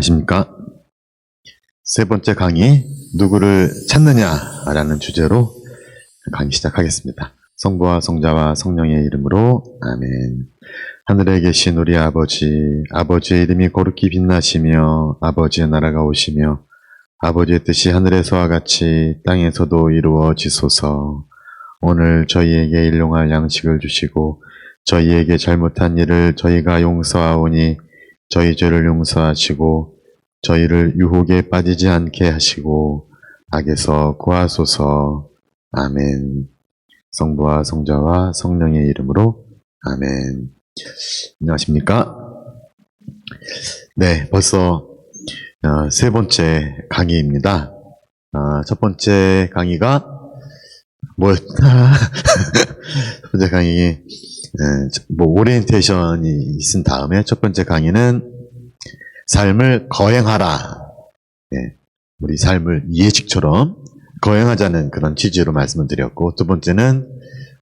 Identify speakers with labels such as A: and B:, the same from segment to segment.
A: 안녕하십니까. 세 번째 강의, 누구를 찾느냐라는 주제로 강의 시작하겠습니다. 성부와 성자와 성령의 이름으로 아멘. 하늘에 계신 우리 아버지, 아버지의 이름이 거룩히 빛나시며 아버지의 나라가 오시며 아버지의 뜻이 하늘에서와 같이 땅에서도 이루어지소서. 오늘 저희에게 일용할 양식을 주시고 저희에게 잘못한 일을 저희가 용서하오니 저희 죄를 용서하시고 저희를 유혹에 빠지지 않게 하시고 악에서 구하소서. 아멘. 성부와 성자와 성령의 이름으로 아멘. 안녕하십니까? 네, 벌써 세 번째 강의입니다. 첫 번째 강의가 뭐였나? 첫 번째 강의 오리엔테이션이 있은 다음에 첫 번째 강의는 삶을 거행하라. 네, 우리 삶을 예식처럼 거행하자는 그런 취지로 말씀을 드렸고, 두 번째는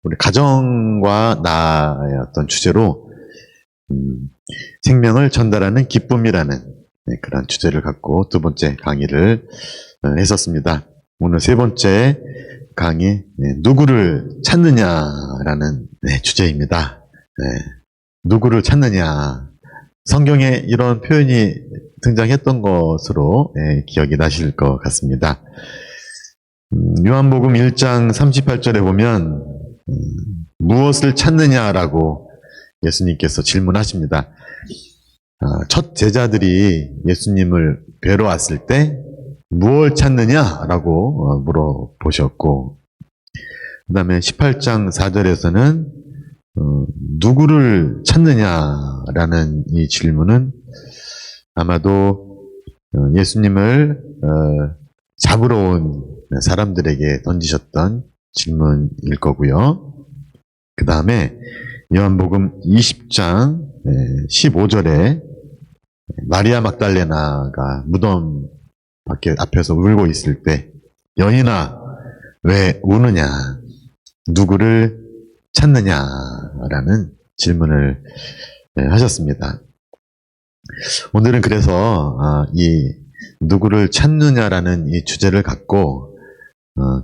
A: 우리 가정과 나의 어떤 주제로 생명을 전달하는 기쁨이라는 그런 주제를 갖고 두 번째 강의를 했었습니다. 오늘 세 번째 강의, 누구를 찾느냐라는 주제입니다. 누구를 찾느냐. 성경에 이런 표현이 등장했던 것으로 기억이 나실 것 같습니다. 요한복음 1장 38절에 보면 무엇을 찾느냐라고 예수님께서 질문하십니다. 첫 제자들이 예수님을 뵈러 왔을 때 무엇을 찾느냐라고 물어보셨고, 그 다음에 18장 4절에서는 누구를 찾느냐라는 이 질문은 아마도 예수님을 잡으러 온 사람들에게 던지셨던 질문일 거고요. 그 다음에 요한복음 20장 15절에 마리아 막달레나가 무덤 앞에서 울고 있을 때 여인아 왜 우느냐, 누구를 찾느냐라는 질문을 하셨습니다. 오늘은 그래서 이 누구를 찾느냐라는 이 주제를 갖고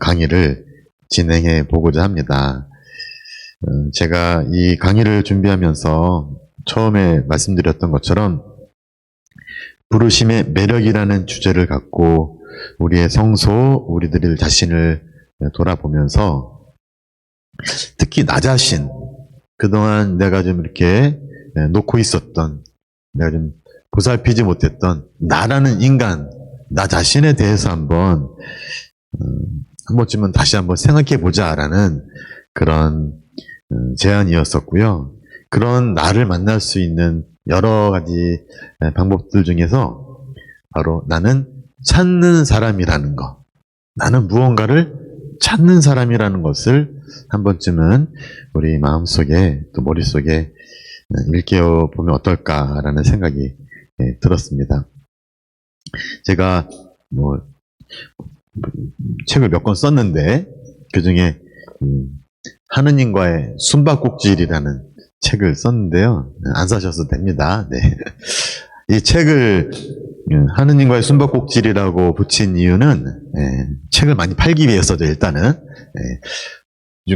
A: 강의를 진행해 보고자 합니다. 제가 이 강의를 준비하면서 처음에 말씀드렸던 것처럼 부르심의 매력이라는 주제를 갖고 우리의 성소, 우리들 자신을 돌아보면서 특히 나 자신, 그동안 내가 좀 이렇게 놓고 있었던, 내가 좀 보살피지 못했던 나라는 인간, 나 자신에 대해서 한 번쯤은 다시 한번 생각해 보자라는 그런 제안이었었고요. 그런 나를 만날 수 있는 여러 가지 방법들 중에서 바로 나는 찾는 사람이라는 것, 나는 무언가를 찾는 사람이라는 것을 한 번쯤은 우리 마음속에 또 머릿속에 일깨워 보면 어떨까라는 생각이 들었습니다. 제가 책을 몇 권 썼는데 그 중에 하느님과의 숨바꼭질이라는 책을 썼는데요. 안 사셔도 됩니다. 네. 이 책을 하느님과의 숨바꼭질이라고 붙인 이유는 책을 많이 팔기 위해서죠. 일단은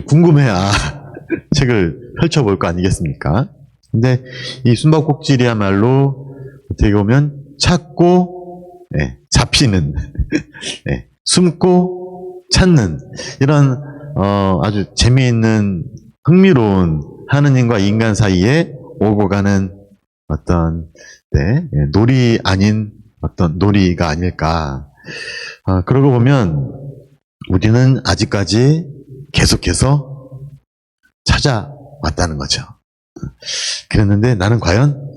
A: 궁금해야 책을 펼쳐볼 거 아니겠습니까? 근데 이 숨바꼭질이야말로 어떻게 보면 찾고 잡히는 숨고 찾는 이런 아주 재미있는 흥미로운 하느님과 인간 사이에 오고 가는 어떤 놀이 아닌 어떤 놀이가 아닐까. 그러고 보면 우리는 아직까지 계속해서 찾아왔다는 거죠. 그랬는데 나는 과연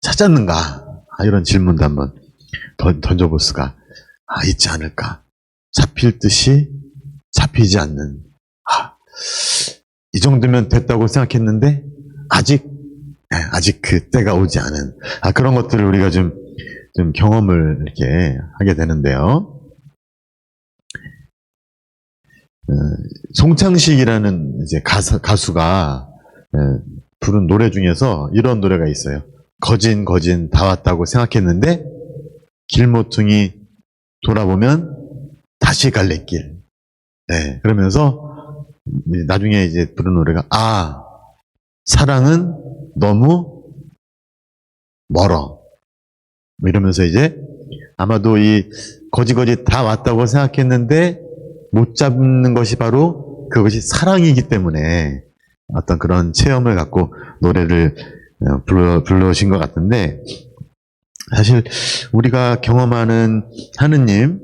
A: 찾았는가? 이런 질문도 한번 던져볼 수가 있지 않을까. 잡힐 듯이 잡히지 않는. 이 정도면 됐다고 생각했는데 아직 그 때가 오지 않은 그런 것들을 우리가 좀 경험을 이렇게 하게 되는데요. 송창식이라는 이제 가수가 부른 노래 중에서 이런 노래가 있어요. 거진 다 왔다고 생각했는데 길모퉁이 돌아보면 다시 갈래길. 네, 그러면서 나중에 이제 부른 노래가 사랑은 너무 멀어. 뭐 이러면서 이제 아마도 이 거지거지 다 왔다고 생각했는데 못 잡는 것이 바로 그것이 사랑이기 때문에 어떤 그런 체험을 갖고 노래를 부르신 것 같은데, 사실 우리가 경험하는 하느님,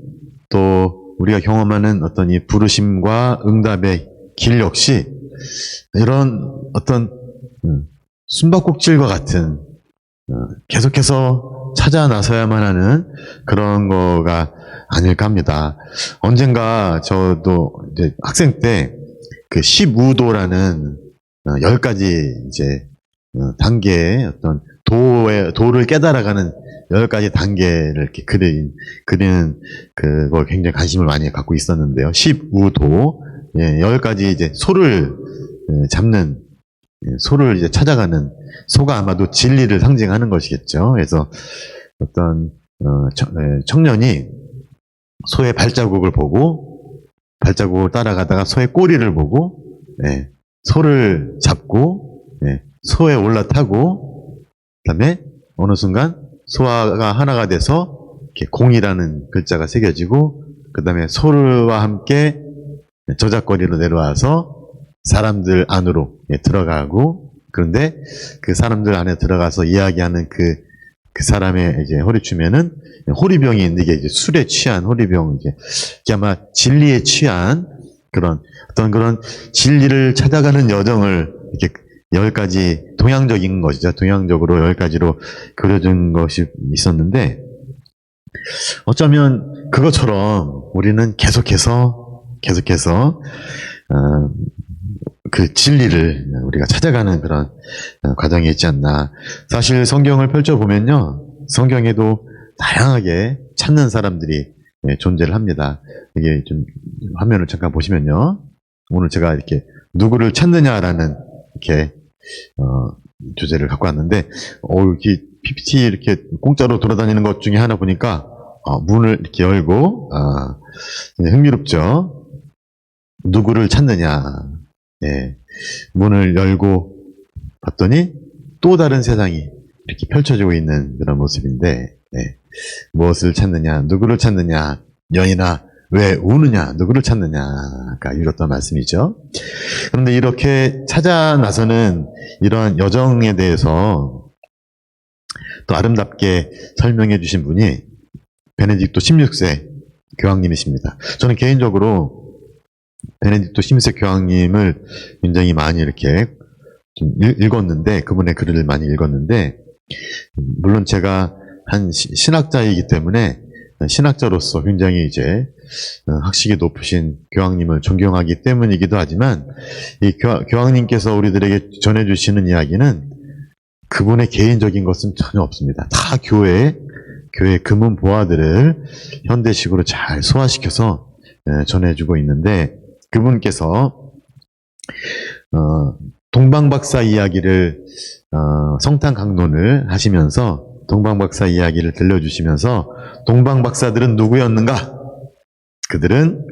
A: 또 우리가 경험하는 어떤 이 부르심과 응답의 길 역시 이런 어떤 숨바꼭질과 같은 계속해서 찾아 나서야만 하는 그런 거가 아닐까 합니다. 언젠가 저도 이제 학생 때 그 15도라는 10가지 이제 단계의 어떤 도를 깨달아가는 10가지 단계를 이렇게 그리는 그걸 굉장히 관심을 많이 갖고 있었는데요. 15도, 10가지 이제 소를 잡는, 소를 이제 찾아가는, 소가 아마도 진리를 상징하는 것이겠죠. 그래서 어떤 청년이 소의 발자국을 보고 발자국을 따라가다가 소의 꼬리를 보고 소를 잡고 소에 올라타고, 그다음에 어느 순간 소가 하나가 돼서 이렇게 공이라는 글자가 새겨지고, 그다음에 소와 함께 저작거리로 내려와서 사람들 안으로 들어가고, 그런데 그 사람들 안에 들어가서 이야기하는 그 사람의 이제 호리춤에는 호리병이 있는 게 이제 술에 취한 호리병, 이게 아마 진리에 취한 어떤 그런 진리를 찾아가는 여정을 이렇게 10가지 동양적인 것이죠. 동양적으로 10가지로 그려준 것이 있었는데, 어쩌면 그것처럼 우리는 계속해서 그 진리를 우리가 찾아가는 그런 과정이 있지 않나. 사실 성경을 펼쳐보면요, 성경에도 다양하게 찾는 사람들이 존재를 합니다. 이게 좀 화면을 잠깐 보시면요, 오늘 제가 이렇게 누구를 찾느냐라는 이렇게 주제를 갖고 왔는데, 이렇게 PPT 이렇게 공짜로 돌아다니는 것 중에 하나 보니까 문을 이렇게 열고 흥미롭죠. 누구를 찾느냐. 문을 열고 봤더니 또 다른 세상이 이렇게 펼쳐지고 있는 그런 모습인데, 무엇을 찾느냐, 누구를 찾느냐, 여인아 왜 우느냐, 누구를 찾느냐가 읽었던 말씀이죠. 그런데 이렇게 찾아 나서는 이러한 여정에 대해서 또 아름답게 설명해 주신 분이 베네딕토 16세 교황님이십니다. 저는 개인적으로 베네딕토 16세 교황님을 굉장히 많이 이렇게 좀 읽었는데, 그분의 글을 많이 읽었는데, 물론 제가 한 신학자이기 때문에 신학자로서 굉장히 이제 학식이 높으신 교황님을 존경하기 때문이기도 하지만, 이 교황님께서 우리들에게 전해주시는 이야기는 그분의 개인적인 것은 전혀 없습니다. 다 교회 금은 보화들을 현대식으로 잘 소화시켜서 전해주고 있는데, 그분께서 동방박사 이야기를 성탄 강론을 하시면서 동방박사 이야기를 들려주시면서, 동방박사들은 누구였는가? 그들은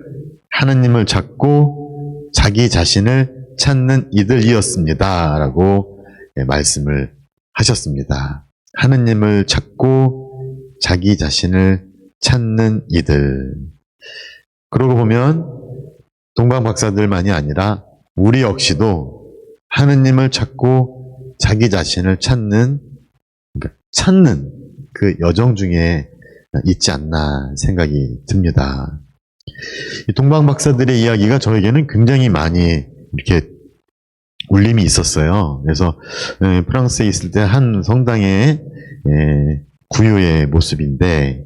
A: 하느님을 찾고 자기 자신을 찾는 이들이었습니다. 라고 말씀을 하셨습니다. 하느님을 찾고 자기 자신을 찾는 이들. 그러고 보면 동방박사들만이 아니라 우리 역시도 하느님을 찾고 자기 자신을 찾는 그 여정 중에 있지 않나 생각이 듭니다. 이 동방박사들의 이야기가 저에게는 굉장히 많이 이렇게 울림이 있었어요. 그래서 프랑스에 있을 때 한 성당의 구유의 모습인데,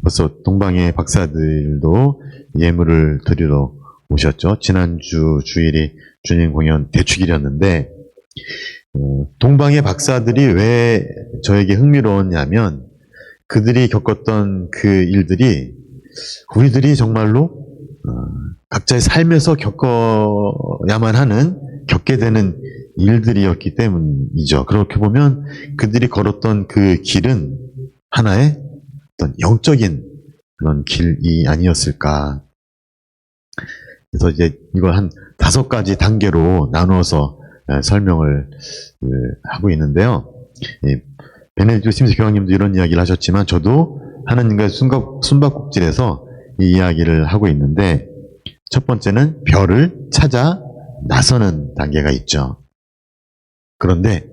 A: 벌써 동방의 박사들도 예물을 드리러 오셨죠. 지난주 주일이 주님 공연 대축일이었는데, 동방의 박사들이 왜 저에게 흥미로웠냐면, 그들이 겪었던 그 일들이 우리들이 정말로 각자의 삶에서 겪어야만 하는 겪게 되는 일들이었기 때문이죠. 그렇게 보면 그들이 걸었던 그 길은 하나의 어떤 영적인 그런 길이 아니었을까. 그래서 이제 이걸 한 5가지 단계로 나누어서 설명을 하고 있는데요. 베네딕토 스미스 교황님도 이런 이야기를 하셨지만 저도 하나님과의 숨바꼭질에서 이 이야기를 하고 있는데, 첫 번째는 별을 찾아 나서는 단계가 있죠. 그런데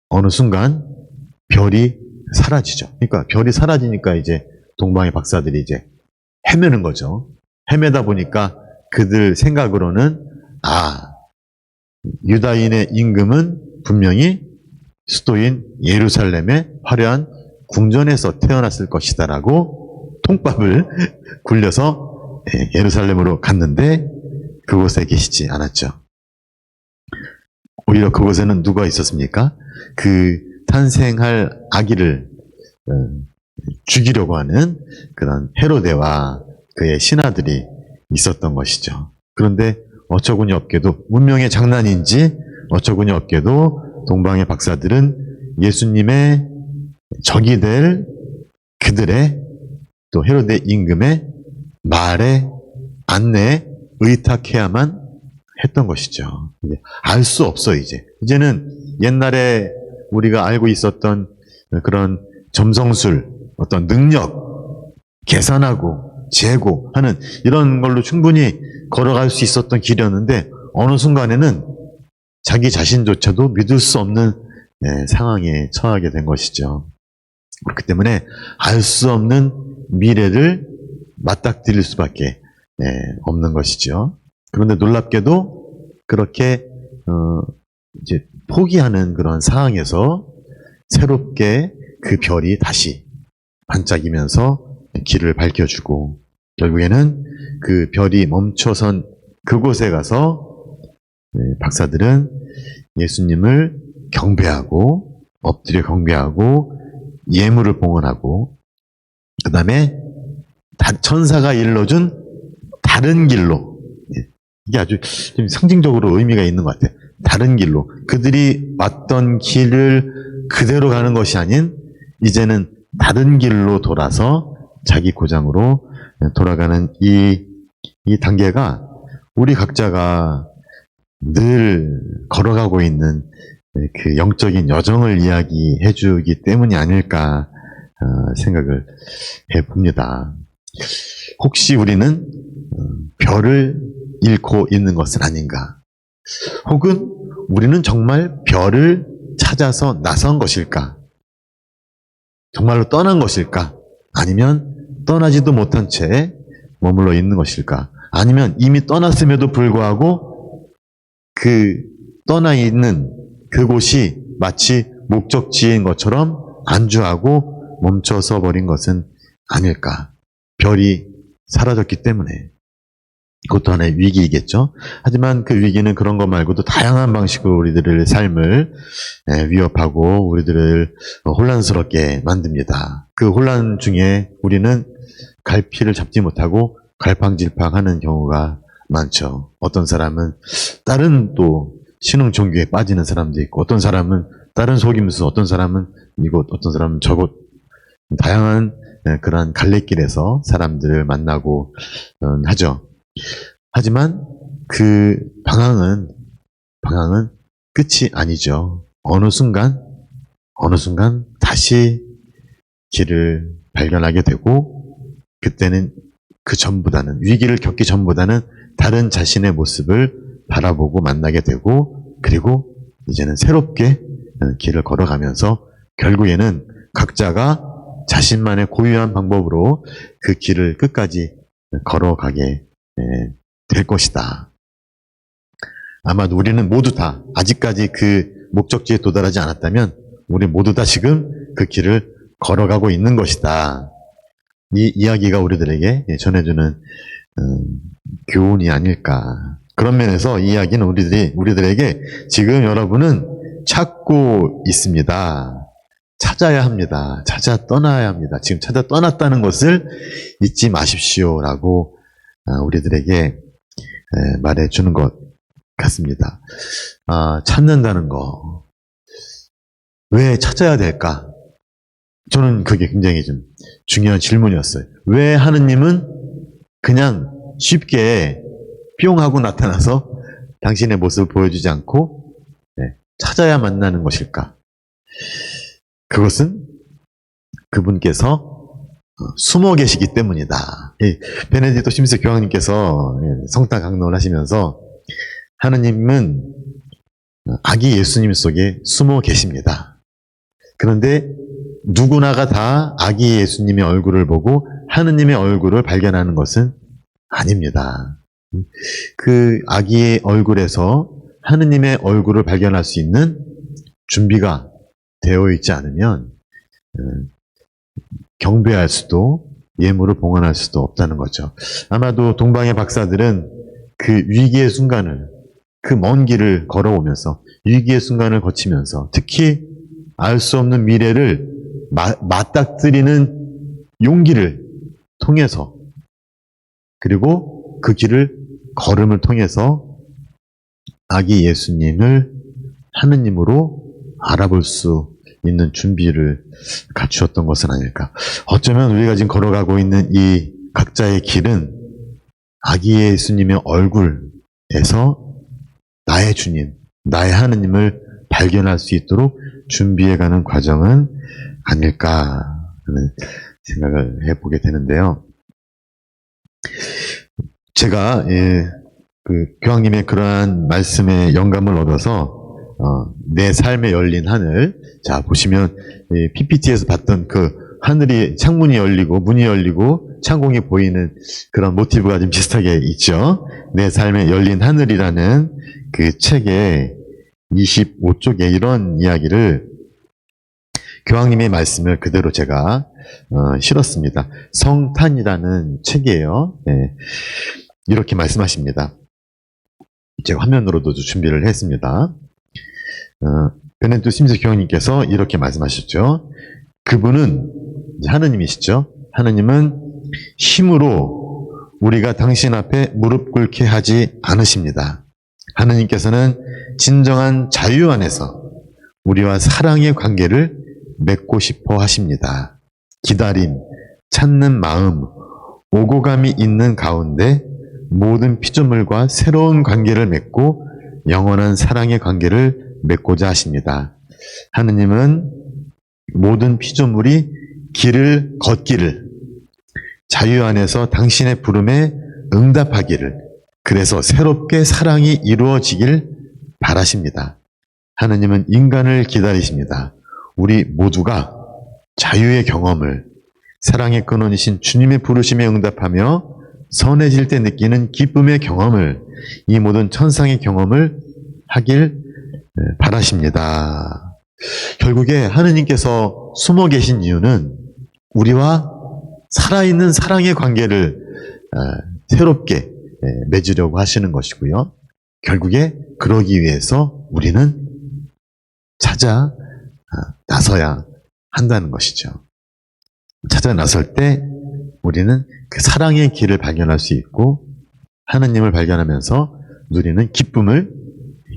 A: 어느 순간 별이 사라지죠. 그러니까 별이 사라지니까 이제 동방의 박사들이 이제 헤매는 거죠. 헤매다 보니까 그들 생각으로는 유다인의 임금은 분명히 수도인 예루살렘의 화려한 궁전에서 태어났을 것이다라고 통밥을 굴려서 예루살렘으로 갔는데 그곳에 계시지 않았죠. 오히려 그곳에는 누가 있었습니까? 그 탄생할 아기를 죽이려고 하는 그런 헤로데와 그의 신하들이 있었던 것이죠. 그런데 어처구니 없게도, 문명의 장난인지 어처구니 없게도 동방의 박사들은 예수님의 적이 될 그들의, 또 헤로데 임금의 말에, 안내에 의탁해야만 했던 것이죠. 알 수 없어, 이제. 이제는 옛날에 우리가 알고 있었던 그런 점성술, 어떤 능력, 계산하고 재고 하는 이런 걸로 충분히 걸어갈 수 있었던 길이었는데, 어느 순간에는 자기 자신조차도 믿을 수 없는 상황에 처하게 된 것이죠. 그렇기 때문에 알 수 없는 미래를 맞닥뜨릴 수밖에 없는 것이죠. 그런데 놀랍게도 그렇게 이제 포기하는 그런 상황에서 새롭게 그 별이 다시 반짝이면서 길을 밝혀주고, 결국에는 그 별이 멈춰선 그곳에 가서 박사들은 예수님을 경배하고, 엎드려 경배하고, 예물을 봉헌하고, 그 다음에 천사가 일러준 다른 길로, 이게 아주 좀 상징적으로 의미가 있는 것 같아요. 다른 길로, 그들이 왔던 길을 그대로 가는 것이 아닌 이제는 다른 길로 돌아서 자기 고장으로 돌아가는 이 단계가 우리 각자가 늘 걸어가고 있는 그 영적인 여정을 이야기해 주기 때문이 아닐까 생각을 해봅니다. 혹시 우리는 별을 잃고 있는 것은 아닌가? 혹은 우리는 정말 별을 찾아서 나선 것일까? 정말로 떠난 것일까? 아니면 떠나지도 못한 채 머물러 있는 것일까? 아니면 이미 떠났음에도 불구하고 그 떠나 있는 그곳이 마치 목적지인 것처럼 안주하고 멈춰서 버린 것은 아닐까? 별이 사라졌기 때문에. 그것도 하나의 위기이겠죠. 하지만 그 위기는 그런 것 말고도 다양한 방식으로 우리들의 삶을 위협하고 우리들을 혼란스럽게 만듭니다. 그 혼란 중에 우리는 갈피를 잡지 못하고 갈팡질팡하는 경우가 많죠. 어떤 사람은 다른 또 신흥 종교에 빠지는 사람도 있고, 어떤 사람은 다른 속임수, 어떤 사람은 이곳, 어떤 사람은 저곳, 다양한 그런 갈래길에서 사람들을 만나고 하죠. 하지만 그 방향은 끝이 아니죠. 어느 순간 다시 길을 발견하게 되고, 그때는 그 전보다는, 위기를 겪기 전보다는 다른 자신의 모습을 바라보고 만나게 되고, 그리고 이제는 새롭게 길을 걸어가면서 결국에는 각자가 자신만의 고유한 방법으로 그 길을 끝까지 걸어가게 될 것이다. 아마 우리는 모두 다 아직까지 그 목적지에 도달하지 않았다면 우리 모두 다 지금 그 길을 걸어가고 있는 것이다. 이 이야기가 우리들에게 전해주는 교훈이 아닐까. 그런 면에서 이 이야기는 우리들에게 지금 여러분은 찾고 있습니다. 찾아야 합니다. 찾아 떠나야 합니다. 지금 찾아 떠났다는 것을 잊지 마십시오라고 우리들에게 말해주는 같습니다. 찾는다는 거. 왜 찾아야 될까? 저는 그게 굉장히 좀 중요한 질문이었어요. 왜 하느님은 그냥 쉽게 뿅 하고 나타나서 당신의 모습을 보여주지 않고 찾아야 만나는 것일까? 그것은 그분께서 숨어 계시기 때문이다. 베네딕토 16세 교황님께서 성탄 강론을 하시면서 하느님은 아기 예수님 속에 숨어 계십니다. 그런데 누구나가 다 아기 예수님의 얼굴을 보고 하느님의 얼굴을 발견하는 것은 아닙니다. 그 아기의 얼굴에서 하느님의 얼굴을 발견할 수 있는 준비가 되어 있지 않으면 경배할 수도 예물을 봉헌할 수도 없다는 거죠. 아마도 동방의 박사들은 그 위기의 순간을, 그 먼 길을 걸어오면서 위기의 순간을 거치면서 특히 알 수 없는 미래를 맞닥뜨리는 용기를 통해서 그리고 그 길을 걸음을 통해서 아기 예수님을 하느님으로 알아볼 수 있는 준비를 갖추었던 것은 아닐까. 어쩌면 우리가 지금 걸어가고 있는 이 각자의 길은 아기 예수님의 얼굴에서 나의 주님, 나의 하느님을 발견할 수 있도록 준비해가는 과정은 아닐까 하는 생각을 해보게 되는데요. 제가 그 교황님의 그러한 말씀에 영감을 얻어서 내 삶에 열린 하늘, 자 보시면 PPT에서 봤던 그 하늘이 창문이 열리고 문이 열리고 창공이 보이는 그런 모티브가 좀 비슷하게 있죠. 내 삶에 열린 하늘이라는 그 책의 25쪽에 이런 이야기를 교황님의 말씀을 그대로 제가 실었습니다. 성탄이라는 책이에요. 네. 이렇게 말씀하십니다. 제가 화면으로도 준비를 했습니다. 베네딕토 16세 교황님께서 이렇게 말씀하셨죠. 그분은 하느님이시죠. 하느님은 힘으로 우리가 당신 앞에 무릎 꿇게 하지 않으십니다. 하느님께서는 진정한 자유 안에서 우리와 사랑의 관계를 맺고 싶어 하십니다. 기다림, 찾는 마음, 오고 감이 있는 가운데 모든 피조물과 새로운 관계를 맺고 영원한 사랑의 관계를 맺고자 하십니다. 하느님은 모든 피조물이 길을 걷기를, 자유 안에서 당신의 부름에 응답하기를, 그래서 새롭게 사랑이 이루어지길 바라십니다. 하느님은 인간을 기다리십니다. 우리 모두가 자유의 경험을, 사랑의 근원이신 주님의 부르심에 응답하며 선해질 때 느끼는 기쁨의 경험을, 이 모든 천상의 경험을 하길 바라십니다. 결국에 하느님께서 숨어 계신 이유는 우리와 살아있는 사랑의 관계를 새롭게 맺으려고 하시는 것이고요. 결국에 그러기 위해서 우리는 찾아 나서야 한다는 것이죠. 찾아 나설 때 우리는 그 사랑의 길을 발견할 수 있고 하느님을 발견하면서 누리는 기쁨을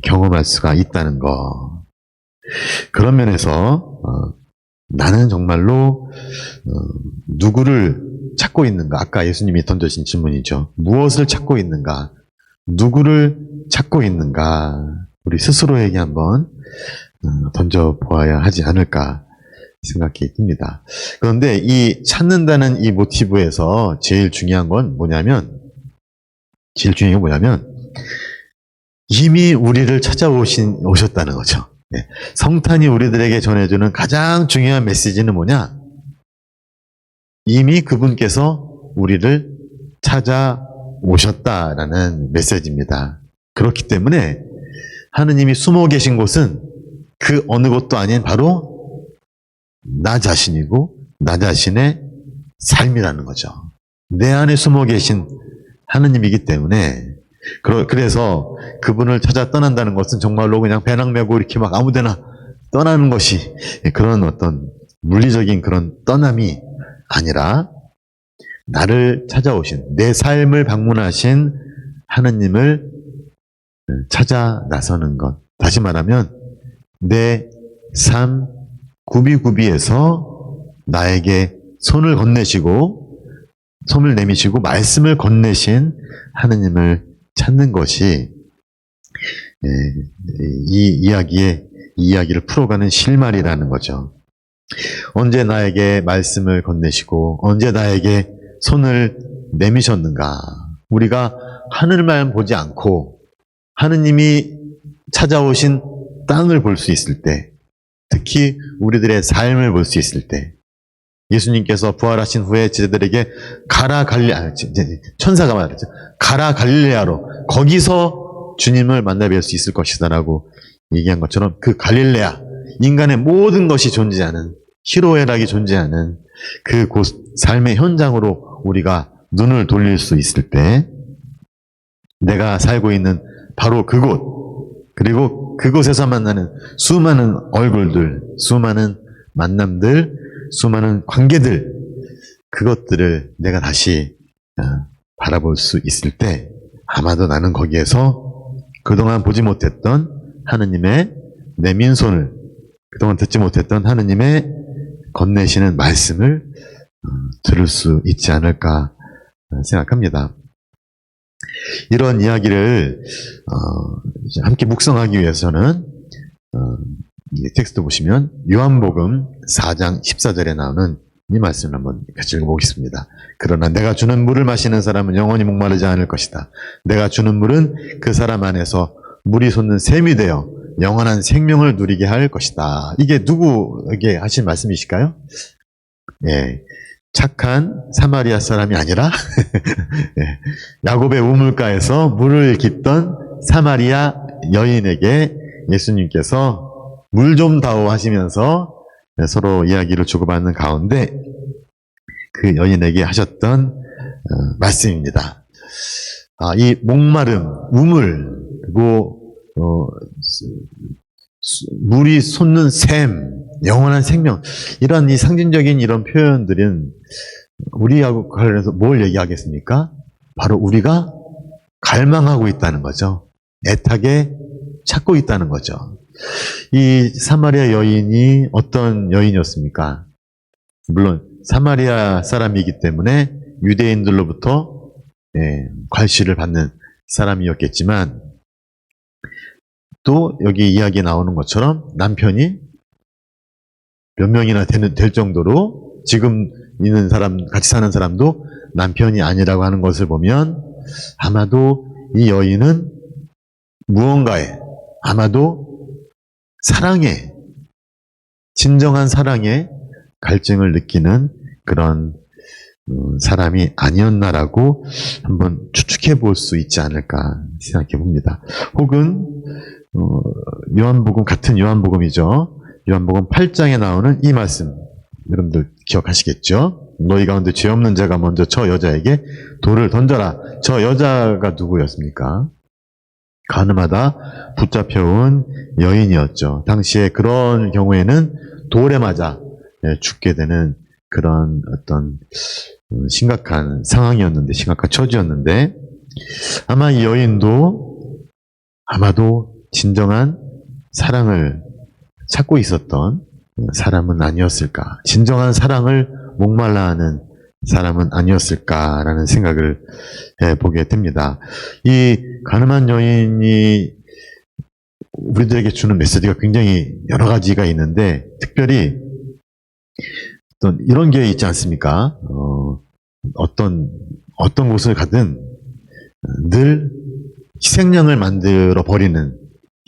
A: 경험할 수가 있다는 것. 그런 면에서 나는 정말로 누구를 찾고 있는가? 아까 예수님이 던져진 질문이죠. 무엇을 찾고 있는가? 누구를 찾고 있는가? 우리 스스로에게 한번 던져보아야 하지 않을까 생각이 듭니다. 그런데 이 찾는다는 이 모티브에서 제일 중요한 건 뭐냐면 이미 우리를 찾아오셨다는 거죠. 네. 성탄이 우리들에게 전해주는 가장 중요한 메시지는 뭐냐? 이미 그분께서 우리를 찾아오셨다라는 메시지입니다. 그렇기 때문에 하느님이 숨어 계신 곳은 그 어느 곳도 아닌 바로 나 자신이고 나 자신의 삶이라는 거죠. 내 안에 숨어 계신 하느님이기 때문에 그래서 그분을 찾아 떠난다는 것은 정말로 그냥 배낭 메고 이렇게 막 아무데나 떠나는 것이 그런 어떤 물리적인 그런 떠남이 아니라 나를 찾아오신 내 삶을 방문하신 하느님을 찾아 나서는 것. 다시 말하면 내 삶 구비구비에서 나에게 손을 내미시고 말씀을 건네신 하느님을 찾는 것이 이 이야기를 풀어가는 실마리라는 거죠. 언제 나에게 말씀을 건네시고 언제 나에게 손을 내미셨는가? 우리가 하늘만 보지 않고 하느님이 찾아오신 땅을 볼 수 있을 때, 특히 우리들의 삶을 볼 수 있을 때, 예수님께서 부활하신 후에 제자들에게 천사가 말했죠. 가라 갈릴레아로, 거기서 주님을 만나 뵐 수 있을 것이다라고 얘기한 것처럼 그 갈릴레아, 인간의 모든 것이 존재하는, 희로애락이 존재하는 그 삶의 현장으로 우리가 눈을 돌릴 수 있을 때, 내가 살고 있는 바로 그곳, 그리고 그곳에서 만나는 수많은 얼굴들, 수많은 만남들, 수많은 관계들, 그것들을 내가 다시 바라볼 수 있을 때 아마도 나는 거기에서 그동안 보지 못했던 하느님의 내민 손을, 그동안 듣지 못했던 하느님의 건네시는 말씀을 들을 수 있지 않을까 생각합니다. 이런 이야기를 함께 묵상하기 위해서는 텍스트 보시면 요한복음 4장 14절에 나오는 이 말씀을 한번 같이 읽어보겠습니다. 그러나 내가 주는 물을 마시는 사람은 영원히 목마르지 않을 것이다. 내가 주는 물은 그 사람 안에서 물이 솟는 샘이 되어 영원한 생명을 누리게 할 것이다. 이게 누구에게 하신 말씀이실까요? 예, 착한 사마리아 사람이 아니라 예, 야곱의 우물가에서 물을 깃던 사마리아 여인에게 예수님께서 물 좀 다오 하시면서 서로 이야기를 주고받는 가운데 그 여인에게 하셨던 말씀입니다. 이 목마름, 우물, 그리고 물이 솟는 샘, 영원한 생명, 이런 이 상징적인 이런 표현들은 우리하고 관련해서 뭘 얘기하겠습니까? 바로 우리가 갈망하고 있다는 거죠. 애타게 찾고 있다는 거죠. 이 사마리아 여인이 어떤 여인이었습니까? 물론 사마리아 사람이기 때문에 유대인들로부터 괄시를 받는 사람이었겠지만, 또 여기 이야기에 나오는 것처럼 남편이 몇 명이나 될 정도로 지금 있는 사람, 같이 사는 사람도 남편이 아니라고 하는 것을 보면 아마도 이 여인은 무언가에, 아마도 사랑에, 진정한 사랑에 갈증을 느끼는 그런 사람이 아니었나라고 한번 추측해 볼 수 있지 않을까 생각해 봅니다. 혹은 요한복음, 같은 요한복음이죠. 요한복음 8장에 나오는 이 말씀, 여러분들 기억하시겠죠? 너희 가운데 죄 없는 자가 먼저 저 여자에게 돌을 던져라. 저 여자가 누구였습니까? 가늠하다 붙잡혀온 여인이었죠. 당시에 그런 경우에는 돌에 맞아 죽게 되는 그런 어떤 심각한 상황이었는데, 심각한 처지였는데, 아마 이 여인도 아마도 진정한 사랑을 찾고 있었던 사람은 아니었을까, 진정한 사랑을 목말라 하는 사람은 아니었을까라는 생각을 해보게 됩니다. 이 가늠한 여인이 우리들에게 주는 메시지가 굉장히 여러 가지가 있는데, 특별히 어떤 이런 게 있지 않습니까? 어떤 곳을 가든 늘 희생양을 만들어 버리는,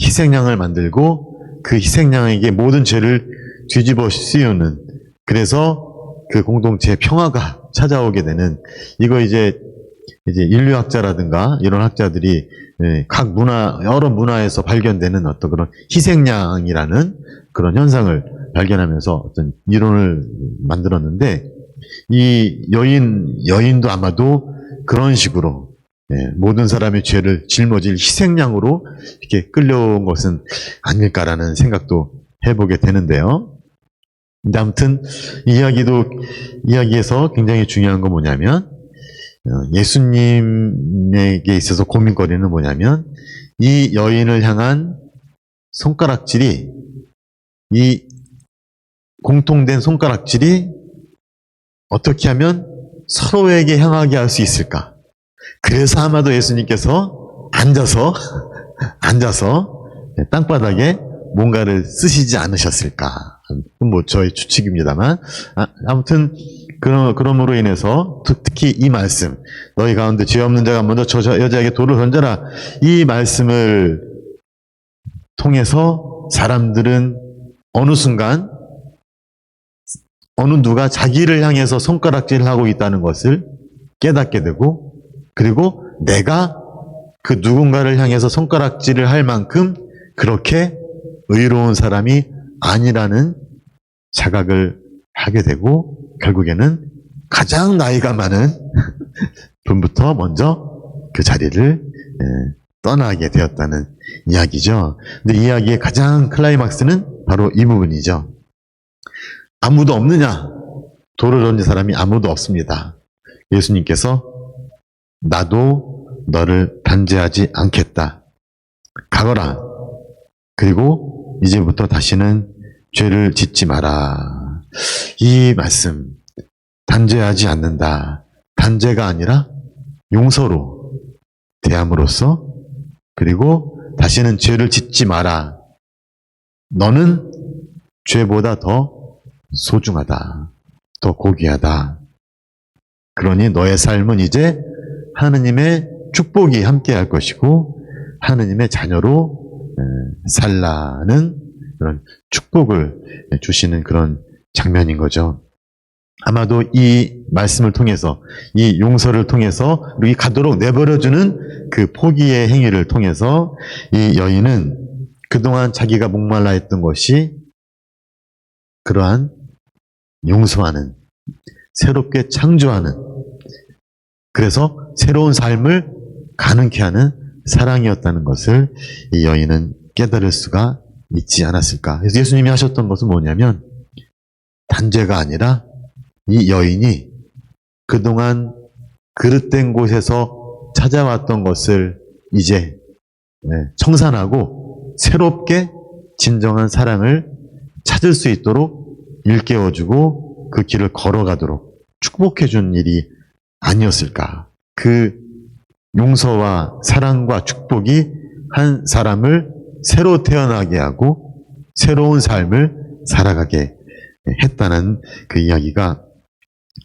A: 희생양을 만들고 그 희생양에게 모든 죄를 뒤집어 씌우는, 그래서 그 공동체의 평화가 찾아오게 되는, 이거 이제 인류학자라든가 이런 학자들이 각 문화, 여러 문화에서 발견되는 어떤 그런 희생양이라는 그런 현상을 발견하면서 어떤 이론을 만들었는데, 이 여인도 아마도 그런 식으로 모든 사람의 죄를 짊어질 희생양으로 이렇게 끌려온 것은 아닐까라는 생각도 해보게 되는데요. 근데 아무튼 이야기에서 굉장히 중요한 건 뭐냐면, 예수님에게 있어서 고민거리는 뭐냐면, 이 여인을 향한 손가락질이, 이 공통된 손가락질이 어떻게 하면 서로에게 향하게 할 수 있을까? 그래서 아마도 예수님께서 앉아서 땅바닥에 뭔가를 쓰시지 않으셨을까? 뭐 저의 추측입니다만, 아무튼 그러므로 인해서 특히 이 말씀, 너희 가운데 죄 없는 자가 먼저 저 여자에게 돌을 던져라, 이 말씀을 통해서 사람들은 어느 순간 어느 누가 자기를 향해서 손가락질을 하고 있다는 것을 깨닫게 되고, 그리고 내가 그 누군가를 향해서 손가락질을 할 만큼 그렇게 의로운 사람이 아니라는 자각을 하게 되고, 결국에는 가장 나이가 많은 분부터 먼저 그 자리를 떠나게 되었다는 이야기죠. 근데 이 이야기의 가장 클라이막스는 바로 이 부분이죠. 아무도 없느냐? 돌을 던진 사람이 아무도 없습니다. 예수님께서 나도 너를 단죄하지 않겠다. 가거라. 그리고 이제부터 다시는 죄를 짓지 마라. 이 말씀, 단죄하지 않는다. 단죄가 아니라 용서로 대함으로써, 그리고 다시는 죄를 짓지 마라. 너는 죄보다 더 소중하다. 더 고귀하다. 그러니 너의 삶은 이제 하느님의 축복이 함께할 것이고 하느님의 자녀로 살라는 그런 축복을 주시는 그런 장면인 거죠. 아마도 이 말씀을 통해서, 이 용서를 통해서, 그리고 이 가도록 내버려주는 그 포기의 행위를 통해서 이 여인은 그동안 자기가 목말라 했던 것이 그러한 용서하는, 새롭게 창조하는, 그래서 새로운 삶을 가능케 하는 사랑이었다는 것을 이 여인은 깨달을 수가 있지 않았을까. 그래서 예수님이 하셨던 것은 뭐냐면, 단죄가 아니라 이 여인이 그동안 그릇된 곳에서 찾아왔던 것을 이제 청산하고 새롭게 진정한 사랑을 찾을 수 있도록 일깨워주고 그 길을 걸어가도록 축복해준 일이 아니었을까. 그 용서와 사랑과 축복이 한 사람을 새로 태어나게 하고 새로운 삶을 살아가게 했다는 그 이야기가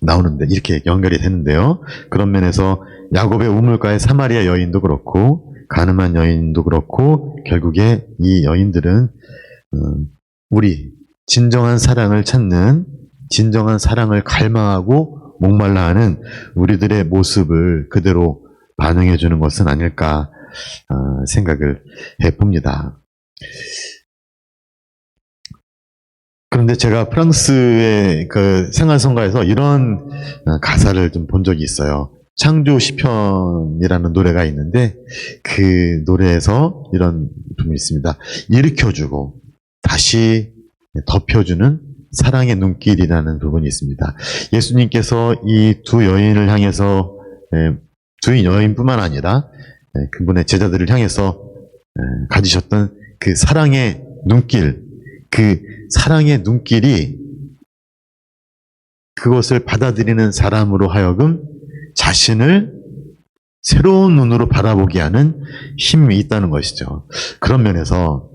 A: 나오는데, 이렇게 연결이 되는데요. 그런 면에서 야곱의 우물가의 사마리아 여인도 그렇고 가늠한 여인도 그렇고 결국에 이 여인들은 우리 진정한 사랑을 찾는, 진정한 사랑을 갈망하고 목말라하는 우리들의 모습을 그대로 반영해 주는 것은 아닐까 생각을 해봅니다. 그런데 제가 프랑스의 그 생활성가에서 이런 가사를 좀 본 적이 있어요. 창조 시편이라는 노래가 있는데 그 노래에서 이런 부분이 있습니다. 일으켜주고 다시 덮여주는 사랑의 눈길이라는 부분이 있습니다. 예수님께서 이 두 여인을 향해서, 두 여인뿐만 아니라 그분의 제자들을 향해서 가지셨던 그 사랑의 눈길, 그 사랑의 눈길이 그것을 받아들이는 사람으로 하여금 자신을 새로운 눈으로 바라보게 하는 힘이 있다는 것이죠. 그런 면에서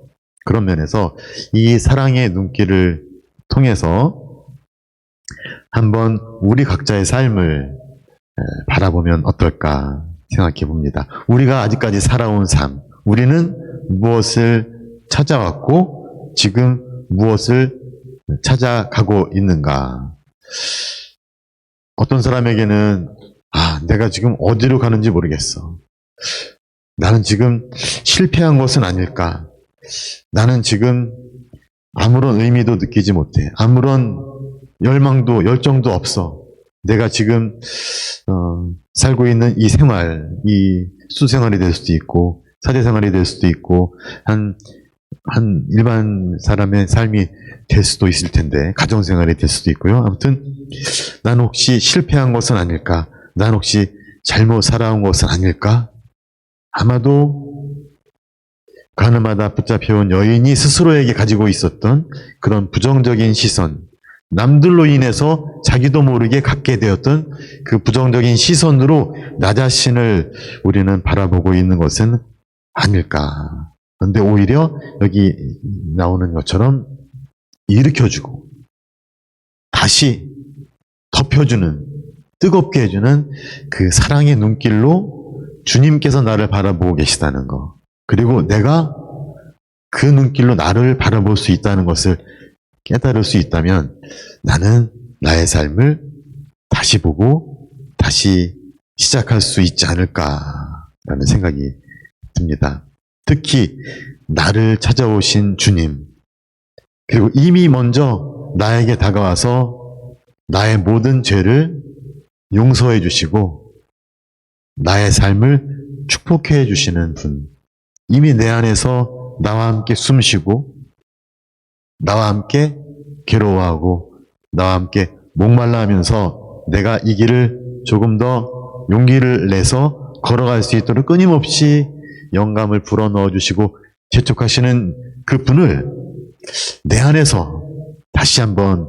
A: 이 사랑의 눈길을 통해서 한번 우리 각자의 삶을 바라보면 어떨까 생각해 봅니다. 우리가 아직까지 살아온 삶, 우리는 무엇을 찾아왔고 지금 무엇을 찾아가고 있는가? 어떤 사람에게는 내가 지금 어디로 가는지 모르겠어. 나는 지금 실패한 것은 아닐까? 나는 지금 아무런 의미도 느끼지 못해. 아무런 열망도 열정도 없어. 내가 지금 살고 있는 이 생활, 이 수생활이 될 수도 있고 사제생활이 될 수도 있고 한 일반 사람의 삶이 될 수도 있을 텐데, 가정생활이 될 수도 있고요. 아무튼 나는 혹시 실패한 것은 아닐까? 난 혹시 잘못 살아온 것은 아닐까? 아마도 가늠하다 붙잡혀온 여인이 스스로에게 가지고 있었던 그런 부정적인 시선, 남들로 인해서 자기도 모르게 갖게 되었던 그 부정적인 시선으로 나 자신을 우리는 바라보고 있는 것은 아닐까. 그런데 오히려 여기 나오는 것처럼 일으켜주고 다시 덮여주는, 뜨겁게 해주는 그 사랑의 눈길로 주님께서 나를 바라보고 계시다는 것. 그리고 내가 그 눈길로 나를 바라볼 수 있다는 것을 깨달을 수 있다면 나는 나의 삶을 다시 보고 다시 시작할 수 있지 않을까라는 생각이 듭니다. 특히 나를 찾아오신 주님, 그리고 이미 먼저 나에게 다가와서 나의 모든 죄를 용서해 주시고 나의 삶을 축복해 주시는 분, 이미 내 안에서 나와 함께 숨쉬고 나와 함께 괴로워하고 나와 함께 목말라 하면서 내가 이 길을 조금 더 용기를 내서 걸어갈 수 있도록 끊임없이 영감을 불어넣어 주시고 재촉하시는 그 분을 내 안에서 다시 한번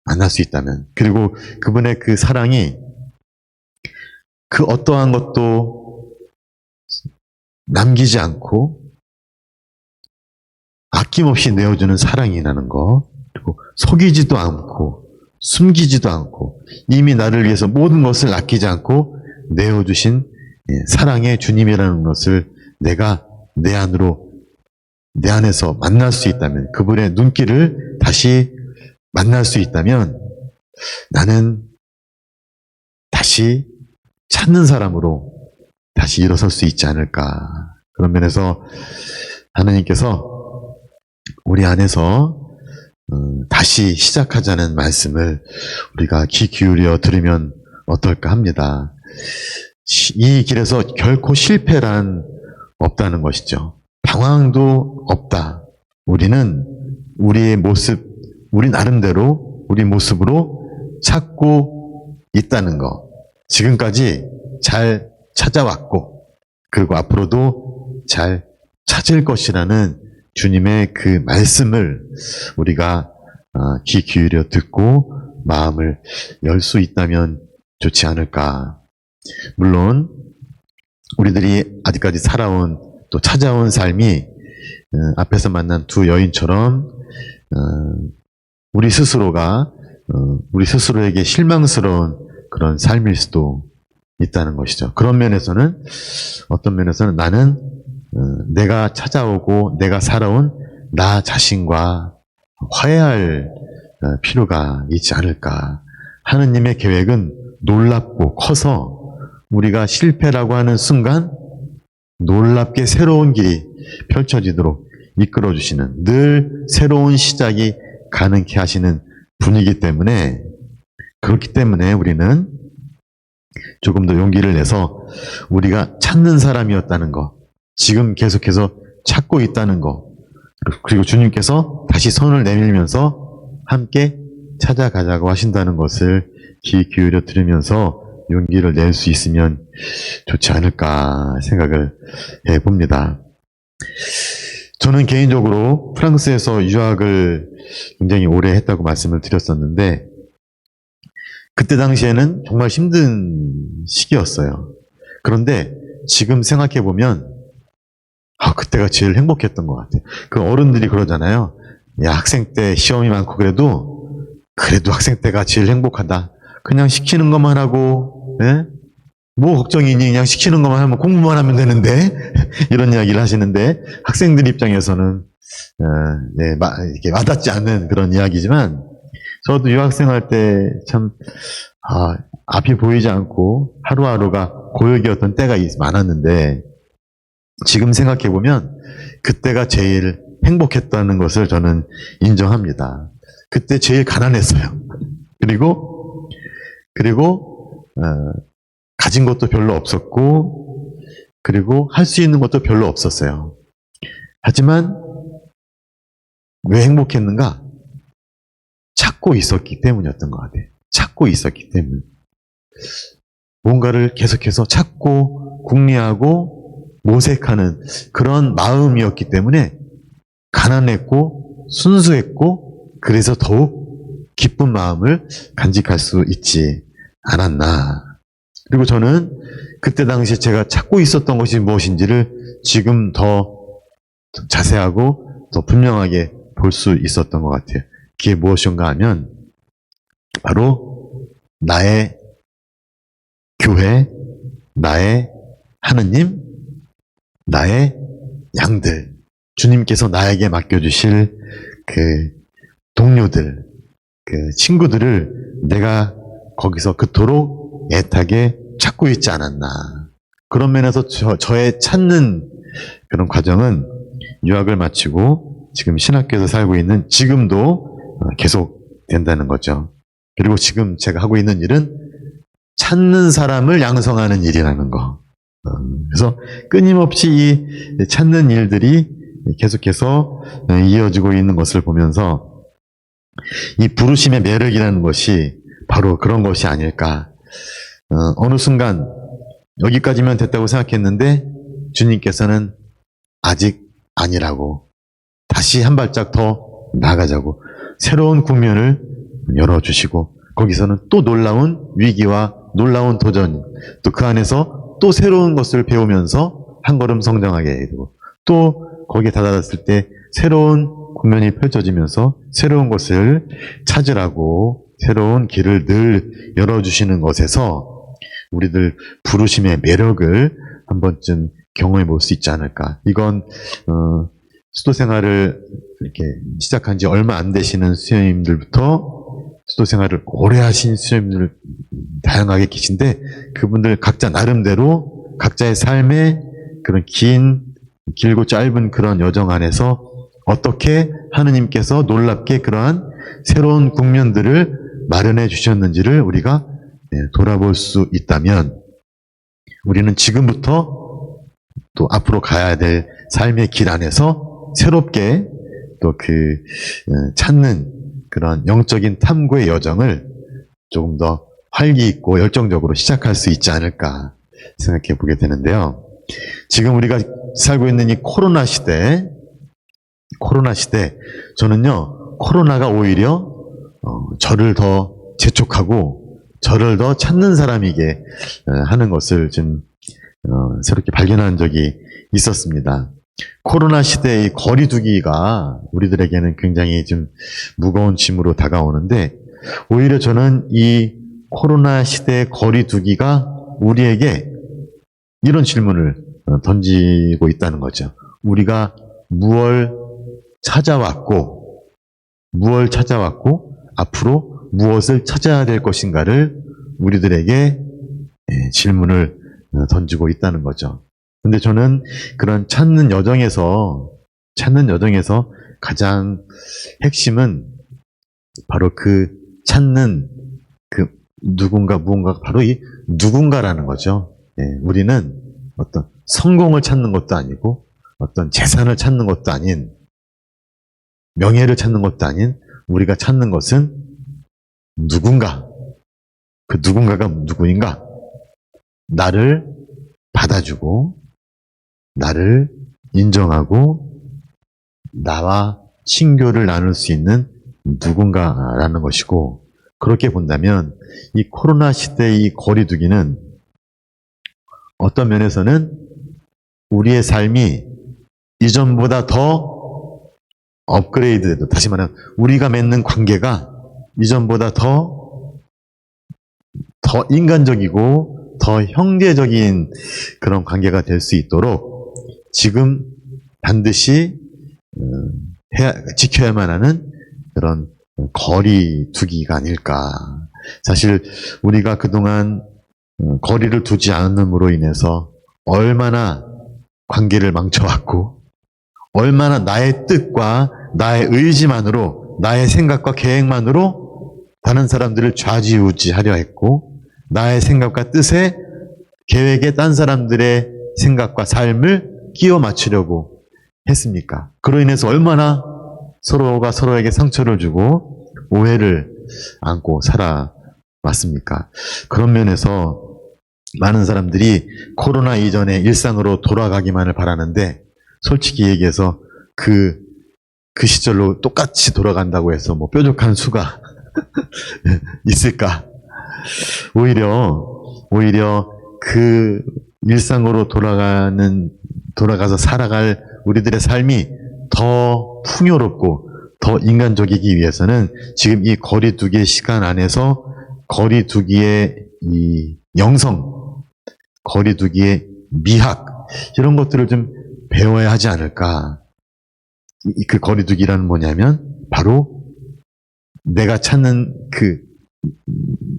A: 만날 수 있다면, 그리고 그분의 그 사랑이 그 어떠한 것도 남기지 않고 아낌없이 내어주는 사랑이라는 것, 그리고 속이지도 않고 숨기지도 않고 이미 나를 위해서 모든 것을 아끼지 않고 내어주신 사랑의 주님이라는 것을 내가 내 안에서 만날 수 있다면, 그분의 눈길을 다시 만날 수 있다면 나는 다시 찾는 사람으로 다시 일어설 수 있지 않을까. 그런 면에서 하나님께서 우리 안에서 다시 시작하자는 말씀을 우리가 귀 기울여 들으면 어떨까 합니다. 이 길에서 결코 실패란 없다는 것이죠. 방황도 없다. 우리는 우리의 모습, 우리 나름대로 우리 모습으로 찾고 있다는 것. 지금까지 잘 찾아왔고 그리고 앞으로도 잘 찾을 것이라는 주님의 그 말씀을 우리가 귀 기울여 듣고 마음을 열 수 있다면 좋지 않을까. 물론 우리들이 아직까지 살아온 또 찾아온 삶이 앞에서 만난 두 여인처럼 우리 스스로에게 실망스러운 그런 삶일 수도 있다는 것이죠. 그런 면에서는, 어떤 면에서는 나는 내가 찾아오고 내가 살아온 나 자신과 화해할 필요가 있지 않을까. 하느님의 계획은 놀랍고 커서 우리가 실패라고 하는 순간 놀랍게 새로운 길이 펼쳐지도록 이끌어주시는, 늘 새로운 시작이 가능케 하시는 분이기 때문에, 그렇기 때문에 우리는 조금 더 용기를 내서 우리가 찾는 사람이었다는 것, 지금 계속해서 찾고 있다는 것, 그리고 주님께서 다시 손을 내밀면서 함께 찾아가자고 하신다는 것을 귀 기울여 들으면서 용기를 낼 수 있으면 좋지 않을까 생각을 해봅니다. 저는 개인적으로 프랑스에서 유학을 굉장히 오래 했다고 말씀을 드렸었는데, 그때 당시에는 정말 힘든 시기였어요. 그런데 지금 생각해보면 그때가 제일 행복했던 것 같아요. 그 어른들이 그러잖아요. 야, 학생 때 시험이 많고 그래도 학생 때가 제일 행복하다. 그냥 시키는 것만 하고, 예? 뭐 걱정이니, 그냥 시키는 것만 하면 공부만 하면 되는데 이런 이야기를 하시는데, 학생들 입장에서는 이렇게 와닿지 않는 그런 이야기지만, 저도 유학생활 때 참 앞이 보이지 않고 하루하루가 고역이었던 때가 많았는데, 지금 생각해보면 그때가 제일 행복했다는 것을 저는 인정합니다. 그때 제일 가난했어요. 그리고 가진 것도 별로 없었고, 그리고 할 수 있는 것도 별로 없었어요. 하지만 왜 행복했는가? 찾고 있었기 때문이었던 것 같아요. 찾고 있었기 때문. 뭔가를 계속해서 찾고 궁리하고 모색하는 그런 마음이었기 때문에 가난했고 순수했고 그래서 더욱 기쁜 마음을 간직할 수 있지 않았나. 그리고 저는 그때 당시 제가 찾고 있었던 것이 무엇인지를 지금 더 자세하고 더 분명하게 볼 수 있었던 것 같아요. 그게 무엇인가 하면 바로 나의 교회, 나의 하느님, 나의 양들, 주님께서 나에게 맡겨주실 그 동료들, 그 친구들을 내가 거기서 그토록 애타게 찾고 있지 않았나. 그런 면에서 저의 찾는 그런 과정은 유학을 마치고 지금 신학교에서 살고 있는 지금도 계속 된다는 거죠. 그리고 지금 제가 하고 있는 일은 찾는 사람을 양성하는 일이라는 거. 그래서 끊임없이 이 찾는 일들이 계속해서 이어지고 있는 것을 보면서 이 부르심의 매력이라는 것이 바로 그런 것이 아닐까. 어느 순간 여기까지면 됐다고 생각했는데 주님께서는 아직 아니라고 다시 한 발짝 더 나가자고 새로운 국면을 열어주시고 거기서는 또 놀라운 위기와 놀라운 도전 또 그 안에서 또 새로운 것을 배우면서 한 걸음 성장하게 되고 또 거기에 다다랐을 때 새로운 국면이 펼쳐지면서 새로운 것을 찾으라고 새로운 길을 늘 열어주시는 것에서 우리들 부르심의 매력을 한 번쯤 경험해 볼 수 있지 않을까. 이건 수도 생활을 이렇게 시작한 지 얼마 안 되시는 수녀님들부터 수도 생활을 오래 하신 수녀님들 다양하게 계신데 그분들 각자 나름대로 각자의 삶의 그런 길고 짧은 그런 여정 안에서 어떻게 하느님께서 놀랍게 그러한 새로운 국면들을 마련해 주셨는지를 우리가 돌아볼 수 있다면 우리는 지금부터 또 앞으로 가야 될 삶의 길 안에서 새롭게 또 찾는 그런 영적인 탐구의 여정을 조금 더 활기 있고 열정적으로 시작할 수 있지 않을까 생각해 보게 되는데요. 지금 우리가 살고 있는 이 코로나 시대, 저는요, 코로나가 오히려 저를 더 재촉하고 저를 더 찾는 사람이게 하는 것을 좀 새롭게 발견한 적이 있었습니다. 코로나 시대의 거리 두기가 우리들에게는 굉장히 좀 무거운 짐으로 다가오는데 오히려 저는 이 코로나 시대의 거리 두기가 우리에게 이런 질문을 던지고 있다는 거죠. 우리가 무엇을 찾아왔고 앞으로 무엇을 찾아야 될 것인가를 우리들에게 질문을 던지고 있다는 거죠. 근데 저는 그런 찾는 여정에서 가장 핵심은 바로 그 찾는 그 무언가 바로 이 누군가라는 거죠. 우리는 어떤 성공을 찾는 것도 아니고 어떤 재산을 찾는 것도 아닌 명예를 찾는 것도 아닌 우리가 찾는 것은 누군가. 그 누군가가 누구인가? 나를 받아주고 나를 인정하고 나와 친교를 나눌 수 있는 누군가라는 것이고 그렇게 본다면 이 코로나 시대의 이 거리두기는 어떤 면에서는 우리의 삶이 이전보다 더 업그레이드, 다시 말하면 우리가 맺는 관계가 이전보다 더 인간적이고 더 형제적인 그런 관계가 될 수 있도록 지금 반드시 지켜야만 하는 그런 거리 두기가 아닐까. 사실 우리가 그동안 거리를 두지 않음으로 인해서 얼마나 관계를 망쳐왔고 얼마나 나의 뜻과 나의 의지만으로 나의 생각과 계획만으로 다른 사람들을 좌지우지하려 했고 나의 생각과 뜻에 계획에 딴 사람들의 생각과 삶을 끼워 맞추려고 했습니까? 그로 인해서 얼마나 서로가 서로에게 상처를 주고 오해를 안고 살아왔습니까? 그런 면에서 많은 사람들이 코로나 이전의 일상으로 돌아가기만을 바라는데, 솔직히 얘기해서 그 시절로 똑같이 돌아간다고 해서 뭐 뾰족한 수가 있을까? 오히려 그 일상으로 돌아가서 살아갈 우리들의 삶이 더 풍요롭고 더 인간적이기 위해서는 지금 이 거리두기 시간 안에서 거리두기의 이 영성, 거리두기의 미학, 이런 것들을 좀 배워야 하지 않을까. 그 거리두기라는 뭐냐면 바로 내가 찾는 그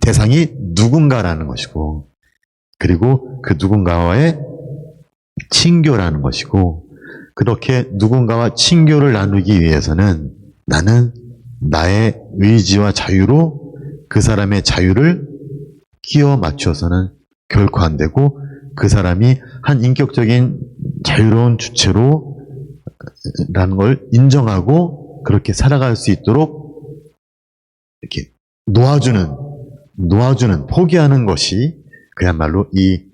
A: 대상이 누군가라는 것이고, 그리고 그 누군가와의 친교라는 것이고, 그렇게 누군가와 친교를 나누기 위해서는 나는 나의 의지와 자유로 그 사람의 자유를 끼워 맞춰서는 결코 안 되고, 그 사람이 한 인격적인 자유로운 주체로 라는 걸 인정하고 그렇게 살아갈 수 있도록 이렇게 놓아주는, 포기하는 것이 그야말로 이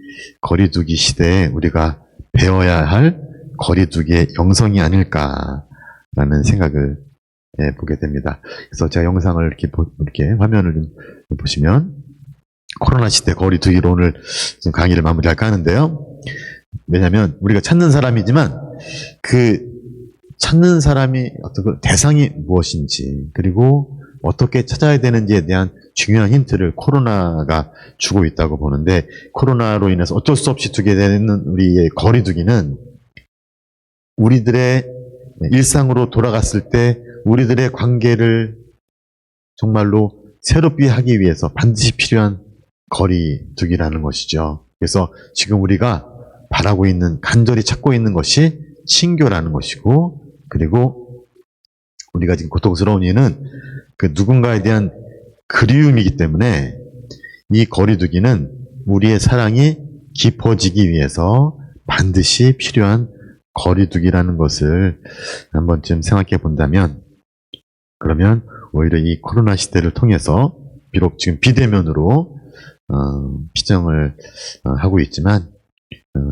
A: 거리두기 시대에 우리가 배워야 할 거리두기의 영성이 아닐까라는 생각을 보게 됩니다. 그래서 제가 영상을 이렇게 화면을 좀 보시면, 코로나 시대 거리두기로 오늘 좀 강의를 마무리할까 하는데요. 왜냐하면 우리가 찾는 사람이지만 그 찾는 사람이 어떤 그 대상이 무엇인지, 그리고 어떻게 찾아야 되는지에 대한 중요한 힌트를 코로나가 주고 있다고 보는데, 코로나로 인해서 어쩔 수 없이 두게 되는 우리의 거리두기는 우리들의 일상으로 돌아갔을 때 우리들의 관계를 정말로 새롭게 하기 위해서 반드시 필요한 거리두기라는 것이죠. 그래서 지금 우리가 바라고 있는, 간절히 찾고 있는 것이 친교라는 것이고, 그리고 우리가 지금 고통스러운 이유는 그 누군가에 대한 그리움이기 때문에 이 거리두기는 우리의 사랑이 깊어지기 위해서 반드시 필요한 거리두기라는 것을 한 번쯤 생각해 본다면, 그러면 오히려 이 코로나 시대를 통해서 비록 지금 비대면으로 피정을 하고 있지만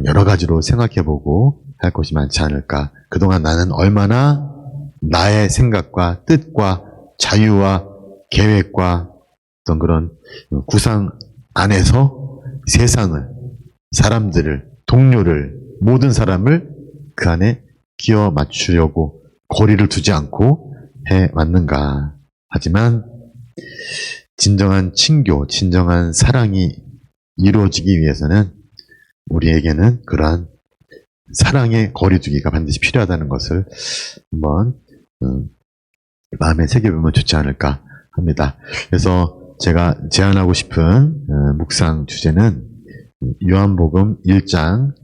A: 여러 가지로 생각해 보고 할 것이 많지 않을까. 그동안 나는 얼마나 나의 생각과 뜻과 자유와 계획과 어떤 그런 구상 안에서 세상을, 사람들을, 동료를, 모든 사람을 그 안에 끼워 맞추려고 거리를 두지 않고 해왔는가. 하지만 진정한 친교, 진정한 사랑이 이루어지기 위해서는 우리에게는 그러한 사랑의 거리두기가 반드시 필요하다는 것을 한번 마음에 새겨보면 좋지 않을까 합니다. 그래서 제가 제안하고 싶은 묵상 주제는 요한복음 1장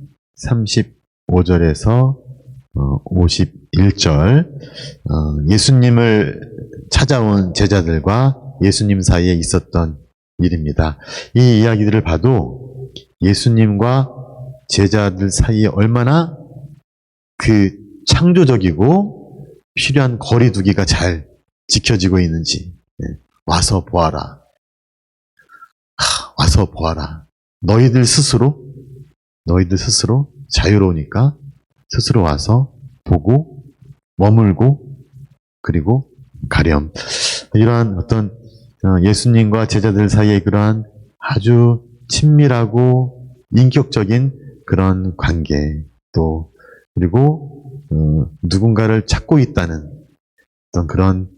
A: 35절에서 51절, 예수님을 찾아온 제자들과 예수님 사이에 있었던 일입니다. 이 이야기들을 봐도 예수님과 제자들 사이에 얼마나 그 창조적이고 필요한 거리두기가 잘 지켜지고 있는지. 와서 보아라. 와서 보아라. 너희들 스스로 자유로우니까 스스로 와서 보고 머물고 그리고 가렴. 이러한 어떤 예수님과 제자들 사이의 그러한 아주 친밀하고 인격적인 그런 관계, 또 그리고 누군가를 찾고 있다는 어떤 그런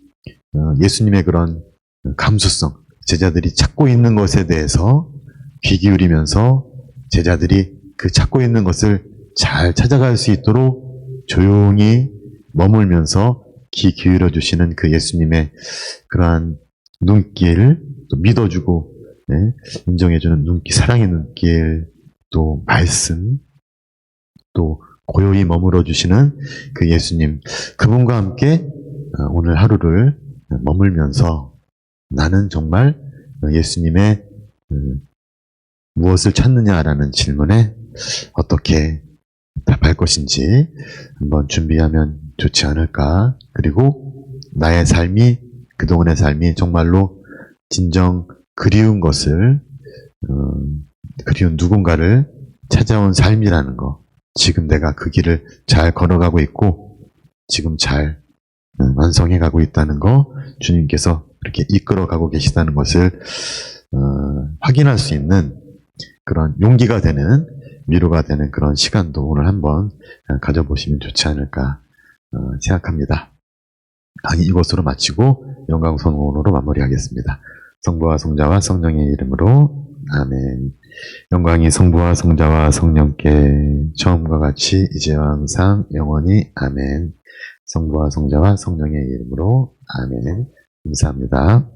A: 예수님의 그런 감수성, 제자들이 찾고 있는 것에 대해서 귀 기울이면서 제자들이 그 찾고 있는 것을 잘 찾아갈 수 있도록 조용히 머물면서 귀 기울여 주시는 그 예수님의 그러한 눈길, 또 믿어주고 인정해주는 눈길, 사랑의 눈길, 또 말씀, 또 고요히 머물러 주시는 그 예수님, 그분과 함께 오늘 하루를 머물면서 나는 정말 예수님의 무엇을 찾느냐라는 질문에 어떻게 답할 것인지 한번 준비하면 좋지 않을까. 그리고 나의 삶이, 그동안의 삶이 정말로 진정 그리운 것을 그리운 누군가를 찾아온 삶이라는 거. 지금 내가 그 길을 잘 걸어가고 있고 지금 잘 완성해가고 있다는 거 주님께서 그렇게 이끌어가고 계시다는 것을 확인할 수 있는 그런 용기가 되는 위로가 되는 그런 시간도 오늘 한번 가져보시면 좋지 않을까 생각합니다. 강의 이것으로 마치고 영광성원으로 마무리하겠습니다. 성부와 성자와 성령의 이름으로 아멘. 영광이 성부와 성자와 성령께 처음과 같이 이제와 항상 영원히 아멘. 성부와 성자와 성령의 이름으로 아멘. 감사합니다.